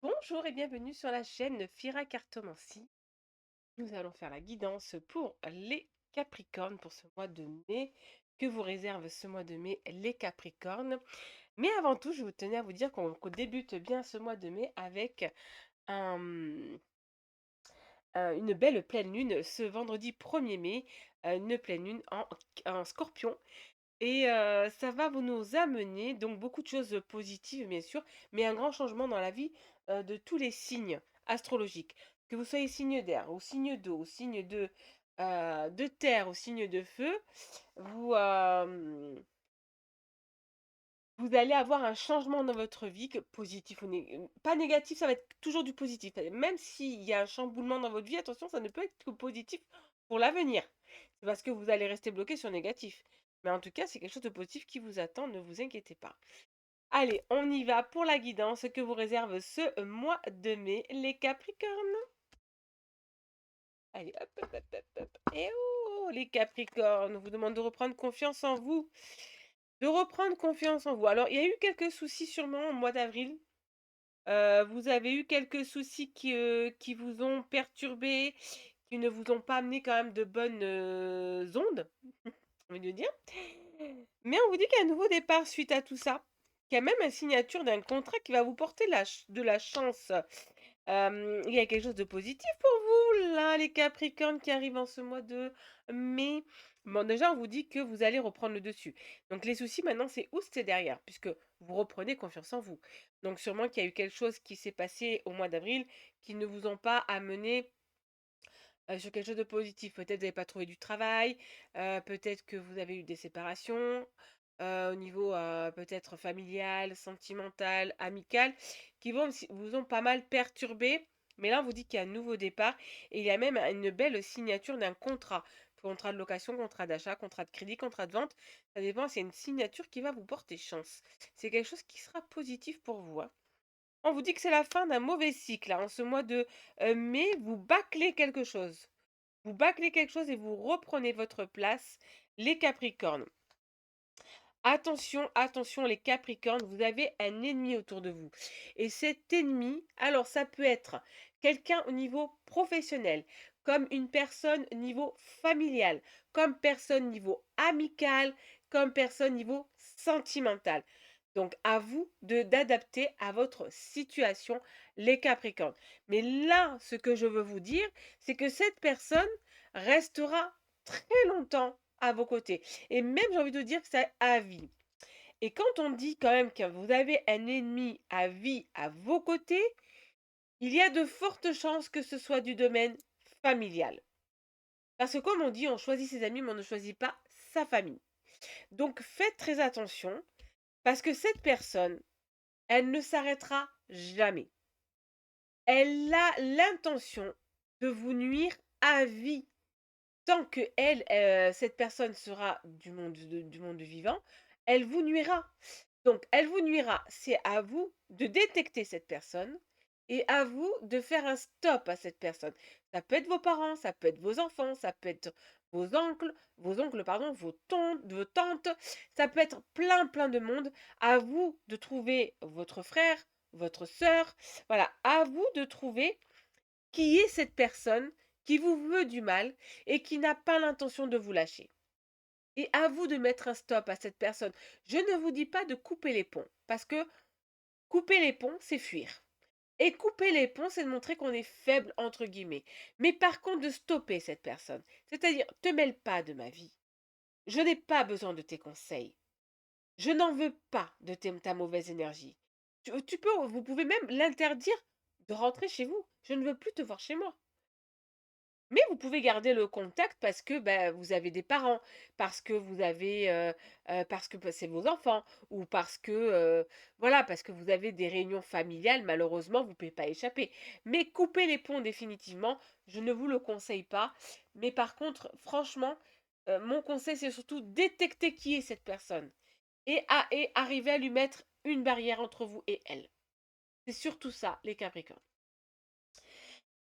Bonjour et bienvenue sur la chaîne Fira Cartomancie. Nous allons faire la guidance pour les Capricornes pour ce mois de mai. Que vous réserve ce mois de mai les Capricornes? Mais avant tout, je vous tenais à vous dire qu'on débute bien ce mois de mai avec un, une belle pleine lune ce vendredi 1er mai, une pleine lune en Scorpion. Et ça va vous nous amener donc beaucoup de choses positives bien sûr, mais un grand changement dans la vie, de tous les signes astrologiques. Que vous soyez signe d'air ou signe d'eau ou signe de terre ou signe de feu, vous, vous allez avoir un changement dans votre vie, que positif ou pas négatif, ça va être toujours du positif. Même s'il y a un chamboulement dans votre vie, attention, ça ne peut être que positif pour l'avenir. C'est parce que vous allez rester bloqué sur négatif. Mais en tout cas, c'est quelque chose de positif qui vous attend, ne vous inquiétez pas. Allez, on y va pour la guidance que vous réserve ce mois de mai, les Capricornes. Allez, hop, hop, hop, hop, hop. Et oh, les Capricornes, on vous demande de reprendre confiance en vous. De reprendre confiance en vous. Alors, il y a eu quelques soucis sûrement au mois d'avril. Vous avez eu quelques soucis qui vous ont perturbé, qui ne vous ont pas amené quand même de bonnes ondes, on envie de dire. Mais on vous dit qu'il y a un nouveau départ suite à tout ça. Qu'il y a même une signature d'un contrat qui va vous porter de la chance. Il y a quelque chose de positif pour vous, là, les Capricornes qui arrivent en ce mois de mai. Bon, déjà, on vous dit que vous allez reprendre le dessus. Donc, les soucis, maintenant, c'est où c'est derrière, puisque vous reprenez confiance en vous. Donc, sûrement qu'il y a eu quelque chose qui s'est passé au mois d'avril qui ne vous ont pas amené sur quelque chose de positif. Peut-être que vous n'avez pas trouvé du travail, peut-être que vous avez eu des séparations, au niveau peut-être familial, sentimental, amical, qui vous ont pas mal perturbé. Mais là, on vous dit qu'il y a un nouveau départ et il y a même une belle signature d'un contrat. Contrat de location, contrat d'achat, contrat de crédit, contrat de vente. Ça dépend, c'est une signature qui va vous porter chance. C'est quelque chose qui sera positif pour vous, hein. On vous dit que c'est la fin d'un mauvais cycle, hein. En ce mois de mai, vous bâclez quelque chose. Vous bâclez quelque chose et vous reprenez votre place, les Capricornes. Attention, attention les Capricornes, vous avez un ennemi autour de vous. Et cet ennemi, alors ça peut être quelqu'un au niveau professionnel, comme une personne au niveau familial, comme personne au niveau amical, comme personne au niveau sentimental. Donc à vous de d'adapter à votre situation, les Capricornes. Mais là, ce que je veux vous dire, c'est que cette personne restera très longtemps à vos côtés. Et même, j'ai envie de dire que c'est à vie. Et quand on dit quand même que vous avez un ennemi à vie à vos côtés, il y a de fortes chances que ce soit du domaine familial. Parce que comme on dit, on choisit ses amis, mais on ne choisit pas sa famille. Donc faites très attention, parce que cette personne, elle ne s'arrêtera jamais. Elle a l'intention de vous nuire à vie. Tant que elle, cette personne sera du monde vivant, elle vous nuira. Donc, elle vous nuira. C'est à vous de détecter cette personne et à vous de faire un stop à cette personne. Ça peut être vos parents, ça peut être vos enfants, ça peut être vos oncles, pardon, vos tantes, ça peut être plein, plein de monde. À vous de trouver votre frère, votre sœur. Voilà, à vous de trouver qui est cette personne qui vous veut du mal et qui n'a pas l'intention de vous lâcher. Et à vous de mettre un stop à cette personne. Je ne vous dis pas de couper les ponts, parce que couper les ponts, c'est fuir. Et couper les ponts, c'est de montrer qu'on est faible, entre guillemets. Mais par contre, de stopper cette personne. C'est-à-dire, te mêle pas de ma vie. Je n'ai pas besoin de tes conseils. Je n'en veux pas de ta mauvaise énergie. Vous pouvez même l'interdire de rentrer chez vous. Je ne veux plus te voir chez moi. Mais vous pouvez garder le contact parce que, bah, vous avez des parents, parce que vous avez, parce que c'est vos enfants ou parce que, voilà, parce que vous avez des réunions familiales, malheureusement, vous ne pouvez pas échapper. Mais couper les ponts définitivement, je ne vous le conseille pas. Mais par contre, franchement, mon conseil, c'est surtout détecter qui est cette personne et arriver à lui mettre une barrière entre vous et elle. C'est surtout ça, les Capricornes.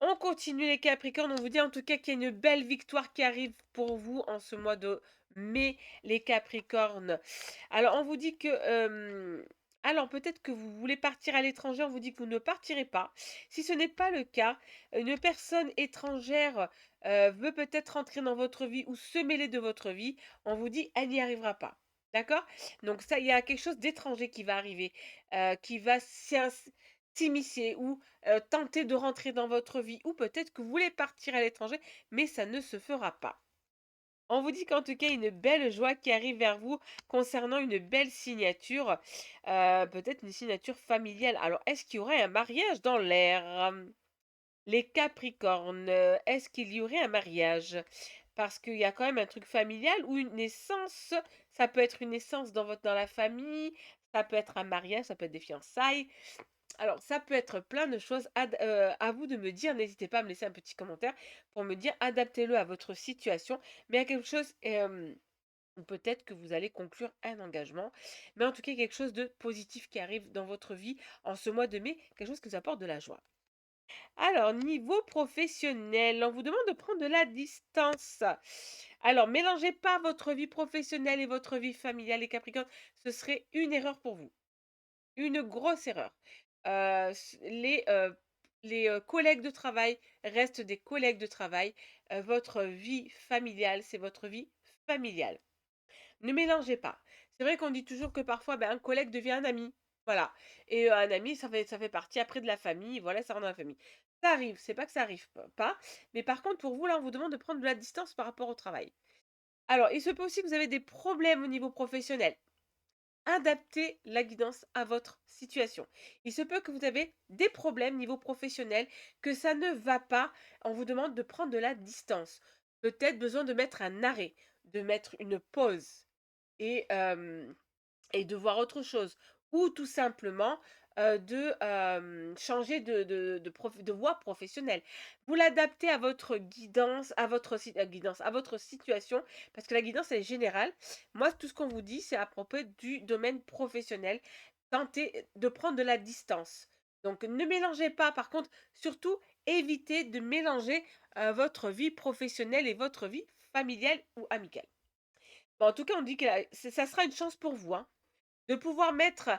On continue les Capricornes, on vous dit en tout cas qu'il y a une belle victoire qui arrive pour vous en ce mois de mai, les Capricornes. Alors on vous dit que Alors peut-être que vous voulez partir à l'étranger, on vous dit que vous ne partirez pas. Si ce n'est pas le cas, une personne étrangère, veut peut-être entrer dans votre vie ou se mêler de votre vie, on vous dit: «Elle n'y arrivera pas». D'accord? Donc ça, il y a quelque chose d'étranger qui va arriver, qui va s'immiscer ou, tenter de rentrer dans votre vie ou peut-être que vous voulez partir à l'étranger, mais ça ne se fera pas. On vous dit qu'en tout cas, une belle joie qui arrive vers vous concernant une belle signature, peut-être une signature familiale. Alors, est-ce qu'il y aurait un mariage dans l'air? Les Capricornes, est-ce qu'il y aurait un mariage? Parce qu'il y a quand même un truc familial ou une naissance, ça peut être une naissance dans la famille, ça peut être un mariage, ça peut être des fiançailles. Alors, ça peut être plein de choses. À vous de me dire, n'hésitez pas à me laisser un petit commentaire pour me dire, adaptez-le à votre situation. Mais il y a quelque chose, ou peut-être que vous allez conclure un engagement. Mais en tout cas, quelque chose de positif qui arrive dans votre vie en ce mois de mai, quelque chose qui vous apporte de la joie. Alors, niveau professionnel, on vous demande de prendre de la distance. Alors, mélangez pas votre vie professionnelle et votre vie familiale, les Capricornes. Ce serait une erreur pour vous. Une grosse erreur. Les collègues de travail restent des collègues de travail. Votre vie familiale, c'est votre vie familiale. Ne mélangez pas. C'est vrai qu'on dit toujours que parfois, ben, un collègue devient un ami. Voilà. Et un ami, ça fait partie après de la famille. Voilà, ça rentre dans la famille. Ça arrive, c'est pas que ça arrive pas. Mais par contre, pour vous, là, on vous demande de prendre de la distance par rapport au travail. Alors, il se peut aussi que vous avez des problèmes au niveau professionnel. Adaptez la guidance à votre situation. Il se peut que vous avez des problèmes niveau professionnel, que ça ne va pas. On vous demande de prendre de la distance. Peut-être besoin de mettre un arrêt, de mettre une pause et, et de voir autre chose. Ou tout simplement de changer de voie professionnelle. Vous l'adaptez à votre guidance, à votre situation, parce que la guidance elle est générale. Moi, tout ce qu'on vous dit, c'est à propos du domaine professionnel. Tentez de prendre de la distance. Donc, ne mélangez pas, par contre, surtout, évitez de mélanger votre vie professionnelle et votre vie familiale ou amicale. Bon, en tout cas, on dit que ça sera une chance pour vous, hein, de pouvoir mettre,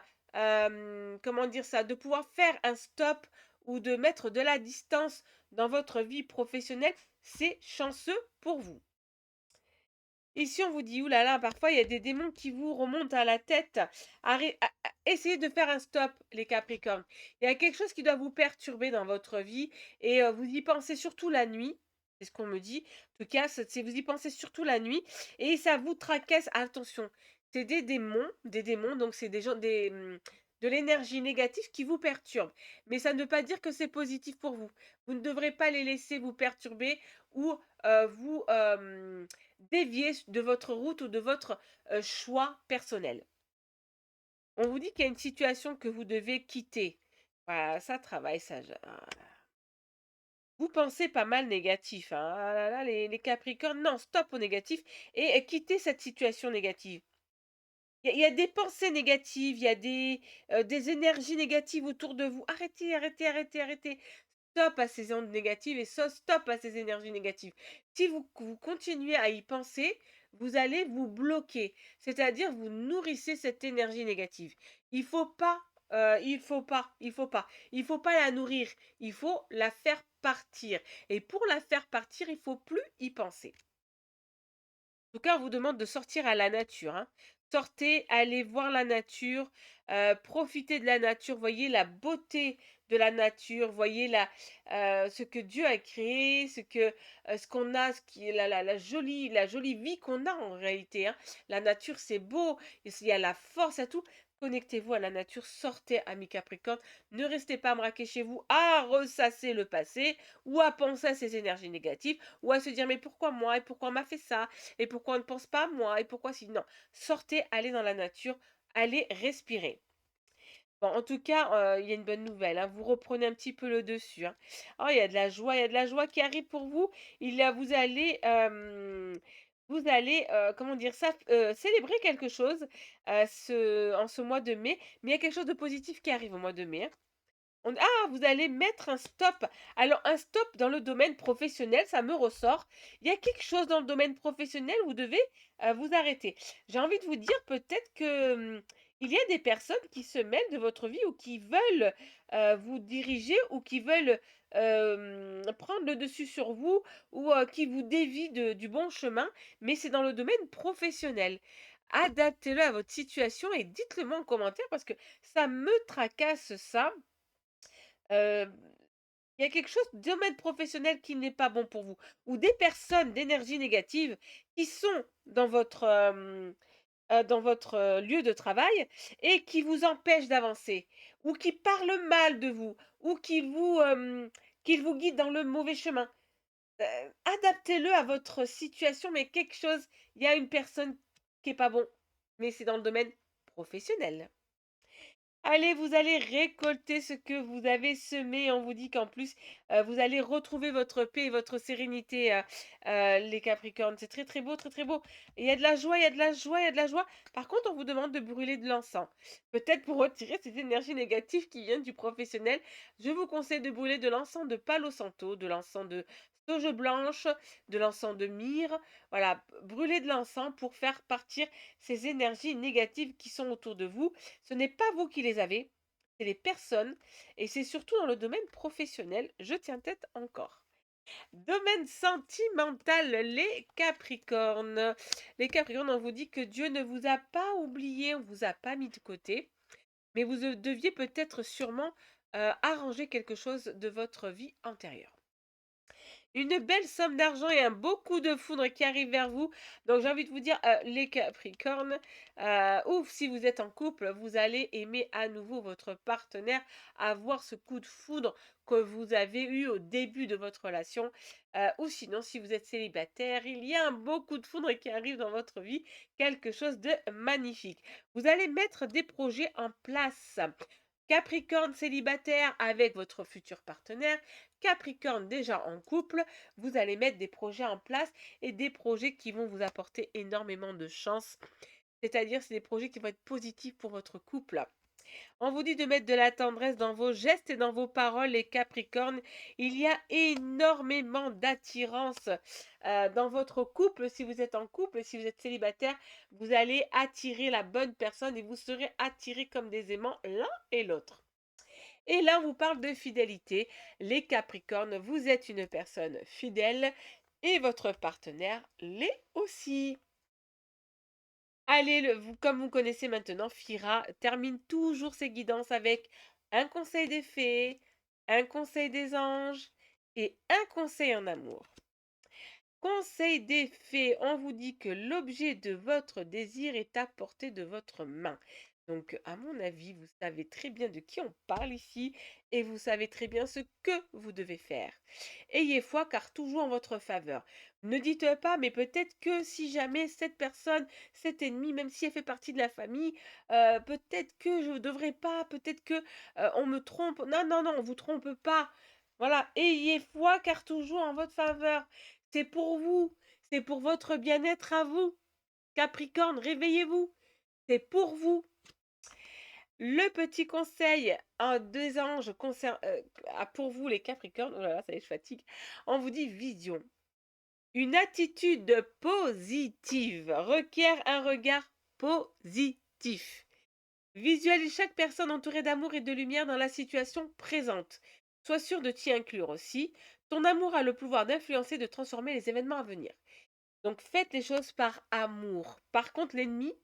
comment dire ça? De pouvoir faire un stop ou de mettre de la distance dans votre vie professionnelle, c'est chanceux pour vous. Ici, on vous dit: «Ouh là là, parfois il y a des démons qui vous remontent à la tête». Essayez de faire un stop, les Capricornes. Il y a quelque chose qui doit vous perturber dans votre vie et vous y pensez surtout la nuit. C'est ce qu'on me dit. En tout cas, c'est vous y pensez surtout la nuit et ça vous tracasse. Attention, c'est des démons, donc c'est des gens de l'énergie négative qui vous perturbe. Mais ça ne veut pas dire que c'est positif pour vous. Vous ne devrez pas les laisser vous perturber ou, vous, dévier de votre route ou de votre, choix personnel. On vous dit qu'il y a une situation que vous devez quitter. Voilà, ça travaille, ça vous pensez pas mal négatif, hein. Ah là là, les Capricornes, non, stop au négatif et quittez cette situation négative. Il y a des pensées négatives, il y a des énergies négatives autour de vous. Arrêtez, arrêtez, arrêtez, arrêtez. Stop à ces ondes négatives et stop à ces énergies négatives. Si vous continuez à y penser, vous allez vous bloquer. C'est-à-dire, vous nourrissez cette énergie négative. Il faut pas, il faut pas la nourrir. Il faut la faire partir. Et pour la faire partir, il faut plus y penser. En tout cas, on vous demande de sortir à la nature, hein. Sortez, allez voir la nature, profitez de la nature, voyez la beauté de la nature, voyez ce que Dieu a créé, ce qu'on a, ce qui est la jolie vie qu'on a en réalité, hein. La nature, c'est beau, il y a la force, il y a tout. Connectez-vous à la nature, sortez, amis Capricorne. Ne restez pas braqués chez vous à ressasser le passé ou à penser à ces énergies négatives ou à se dire mais pourquoi moi et pourquoi on m'a fait ça et pourquoi on ne pense pas à moi et pourquoi si non. Sortez, allez dans la nature, allez respirer. Bon, en tout cas, il y a une bonne nouvelle, hein, vous reprenez un petit peu le dessus, hein. Oh, il y a de la joie qui arrive pour vous. Il y a vous allez, comment dire ça? Célébrer quelque chose, en ce mois de mai, mais il y a quelque chose de positif qui arrive au mois de mai, hein. Vous allez mettre un stop. Alors un stop dans le domaine professionnel, ça me ressort. Il y a quelque chose dans le domaine professionnel, vous devez, vous arrêter. J'ai envie de vous dire peut-être que, Il y a des personnes qui se mêlent de votre vie ou qui veulent, vous diriger ou qui veulent, prendre le dessus sur vous ou, qui vous dévient de du bon chemin, mais c'est dans le domaine professionnel. Adaptez-le à votre situation et dites-le moi en commentaire parce que ça me tracasse ça. Heu, il y a quelque chose, domaine professionnel qui n'est pas bon pour vous ou des personnes d'énergie négative qui sont dans votre, lieu de travail et qui vous empêche d'avancer ou qui parle mal de vous ou qui vous guide dans le mauvais chemin. Adaptez-le à votre situation, mais quelque chose il y a une personne qui est pas bon, mais c'est dans le domaine professionnel. Allez, vous allez récolter ce que vous avez semé. On vous dit qu'en plus, vous allez retrouver votre paix et votre sérénité, les Capricornes. C'est très, très beau, très, très beau. Et il y a de la joie, il y a de la joie, il y a de la joie. Par contre, on vous demande de brûler de l'encens. Peut-être pour retirer ces énergies négatives qui viennent du professionnel. Je vous conseille de brûler de l'encens de Palo Santo, de l'encens de sauge blanche, de l'encens de myrrhe. Voilà, brûler de l'encens pour faire partir ces énergies négatives qui sont autour de vous. Ce n'est pas vous qui les avez, c'est les personnes et c'est surtout dans le domaine professionnel, je tiens tête encore. Domaine sentimental, les Capricornes. Les Capricornes, on vous dit que Dieu ne vous a pas oublié, on vous a pas mis de côté, mais vous deviez peut-être sûrement arranger quelque chose de votre vie antérieure. Une belle somme d'argent et un beau coup de foudre qui arrive vers vous. Donc j'ai envie de vous dire, les Capricornes, ou si vous êtes en couple, vous allez aimer à nouveau votre partenaire, avoir ce coup de foudre que vous avez eu au début de votre relation. Ou sinon, si vous êtes célibataire, il y a un beau coup de foudre qui arrive dans votre vie, quelque chose de magnifique. Vous allez mettre des projets en place. Capricorne célibataire avec votre futur partenaire, Capricorne déjà en couple, vous allez mettre des projets en place et des projets qui vont vous apporter énormément de chance. C'est-à-dire, c'est des projets qui vont être positifs pour votre couple. On vous dit de mettre de la tendresse dans vos gestes et dans vos paroles, les Capricornes. Il y a énormément d'attirance dans votre couple. Si vous êtes en couple, si vous êtes célibataire, vous allez attirer la bonne personne et vous serez attirés comme des aimants l'un et l'autre. Et là, on vous parle de fidélité. Les Capricornes, vous êtes une personne fidèle et votre partenaire l'est aussi. Allez, comme vous connaissez maintenant, Fira termine toujours ses guidances avec un conseil des fées, un conseil des anges et un conseil en amour. Conseil des fées, on vous dit que l'objet de votre désir est à portée de votre main. Donc, à mon avis, vous savez très bien de qui on parle ici et vous savez très bien ce que vous devez faire. Ayez foi car tout joue en votre faveur. Ne dites pas, mais peut-être que si jamais cette personne, cet ennemi, même si elle fait partie de la famille, peut-être que je ne devrais pas, peut-être que on me trompe. Non, non, non, on vous trompe pas. Voilà, ayez foi car tout joue en votre faveur. C'est pour vous, c'est pour votre bien-être à vous. Capricorne, réveillez-vous, c'est pour vous. Le petit conseil des anges pour vous les Capricornes, oh là là, ça y est, je fatigue. On vous dit vision. Une attitude positive requiert un regard positif. Visualise chaque personne entourée d'amour et de lumière dans la situation présente. Sois sûr de t'y inclure aussi. Ton amour a le pouvoir d'influencer, de transformer les événements à venir. Donc faites les choses par amour. Par contre, l'ennemi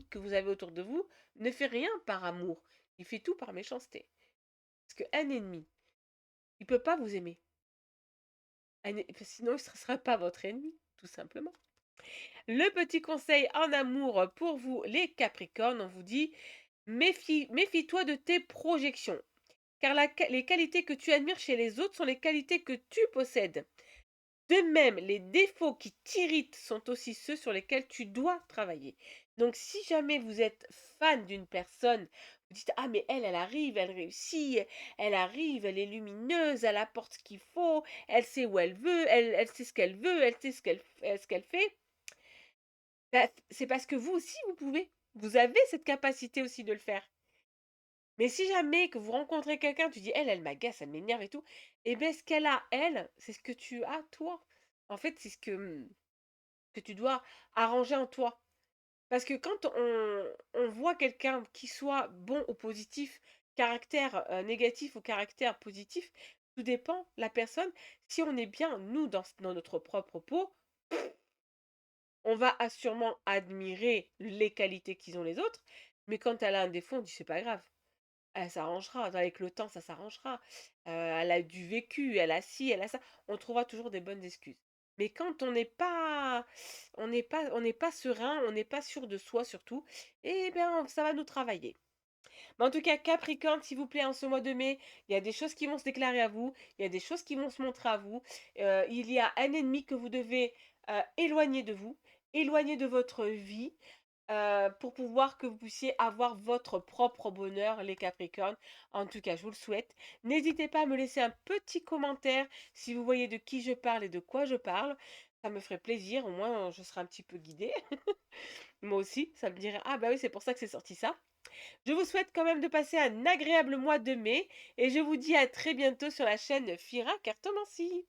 que vous avez autour de vous, ne fait rien par amour. Il fait tout par méchanceté. Parce qu'un ennemi, il ne peut pas vous aimer. Sinon, il ne sera pas votre ennemi, tout simplement. Le petit conseil en amour pour vous, les Capricornes, on vous dit méfie-toi de tes projections. Car les qualités que tu admires chez les autres sont les qualités que tu possèdes. De même, les défauts qui t'irritent sont aussi ceux sur lesquels tu dois travailler. Donc, si jamais vous êtes fan d'une personne, vous dites: «Ah mais elle arrive, elle réussit, elle arrive, elle est lumineuse, elle apporte ce qu'il faut, elle sait où elle veut, elle sait ce qu'elle veut, elle sait ce qu'elle fait». Bah, c'est parce que vous aussi, vous pouvez. Vous avez cette capacité aussi de le faire. Mais si jamais que vous rencontrez quelqu'un, tu dis: «Elle m'agace, elle m'énerve et tout», et bien ce qu'elle a elle, c'est ce que tu as toi. En fait, c'est ce que tu dois arranger en toi. Parce que quand on voit quelqu'un qui soit bon ou positif, caractère, négatif ou caractère positif, tout dépend la personne. Si on est bien, nous, dans notre propre peau, on va sûrement admirer les qualités qu'ils ont les autres, mais quand elle a un défaut, on dit: «C'est pas grave, elle s'arrangera, avec le temps, ça s'arrangera. Elle a du vécu, elle a ci, elle a ça». On trouvera toujours des bonnes excuses. Mais quand on n'est pas serein, on n'est pas sûr de soi surtout, eh bien, ça va nous travailler. Mais en tout cas, Capricorne, s'il vous plaît, en ce mois de mai, il y a des choses qui vont se déclarer à vous, il y a des choses qui vont se montrer à vous. Il y a un ennemi que vous devez éloigner de vous, éloigner de votre vie, pour pouvoir que vous puissiez avoir votre propre bonheur, les Capricornes. En tout cas, je vous le souhaite. N'hésitez pas à me laisser un petit commentaire si vous voyez de qui je parle et de quoi je parle. Ça me ferait plaisir, au moins je serai un petit peu guidée. Moi aussi, ça me dirait, ah bah oui, c'est pour ça que c'est sorti ça. Je vous souhaite quand même de passer un agréable mois de mai et je vous dis à très bientôt sur la chaîne Fira Cartomancie.